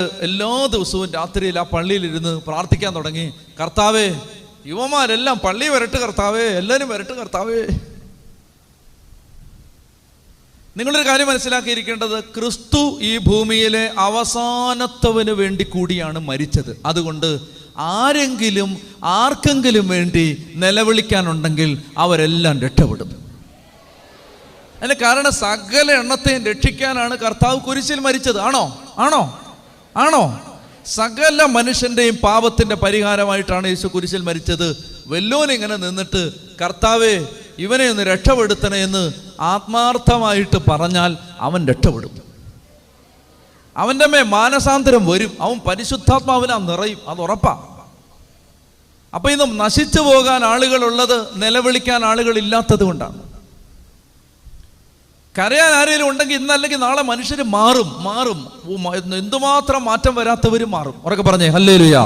എല്ലാ ദിവസവും രാത്രിയിൽ ആ പള്ളിയിലിരുന്ന് പ്രാർത്ഥിക്കാൻ തുടങ്ങി. കർത്താവേ, യുവമാരെല്ലാം പള്ളി വരട്ടെ കർത്താവേ, എല്ലാവരും വരട്ടെ കർത്താവേ. നിങ്ങളൊരു കാര്യം മനസ്സിലാക്കിയിരിക്കേണ്ടത്, ക്രിസ്തു ഈ ഭൂമിയിലെ അവസാനത്തവന് വേണ്ടി കൂടിയാണ് മരിച്ചത്. അതുകൊണ്ട് ആർക്കെങ്കിലും വേണ്ടി നിലവിളിക്കാനുണ്ടെങ്കിൽ അവരെല്ലാം രക്ഷപ്പെടും. അതിന് കാരണം സകല എണ്ണത്തെയും രക്ഷിക്കാനാണ് കർത്താവ് കുരിശിൽ മരിച്ചത്. ആണോ? സകല മനുഷ്യന്റെയും പാപത്തിന്റെ പരിഹാരമായിട്ടാണ് യേശു കുരിശിൽ മരിച്ചത്. വല്ലോനിങ്ങനെ നിന്നിട്ട് കർത്താവേ ഇവനെ ഒന്ന് രക്ഷപ്പെടുത്തണേ എന്ന് ആത്മാർത്ഥമായിട്ട് പറഞ്ഞാൽ അവൻ രക്ഷപ്പെടും. അവൻ്റെ മേൽ മാനസാന്തരം വരും. അവൻ പരിശുദ്ധാത്മാവിനാ നിറയും, അത് ഉറപ്പാ. അപ്പൊ ഇന്ന് നശിച്ചു പോകാൻ ആളുകളുള്ളത് നിലവിളിക്കാൻ ആളുകളില്ലാത്തത് കൊണ്ടാണ്. കരയാൻ ആരെങ്കിലും ഉണ്ടെങ്കിൽ ഇന്നല്ലെങ്കിൽ നാളെ മനുഷ്യർ മാറും. എന്തുമാത്രം മാറ്റം വരാത്തവരും മാറും. ഉറക്കെ പറഞ്ഞേ ഹല്ലേലൂയ.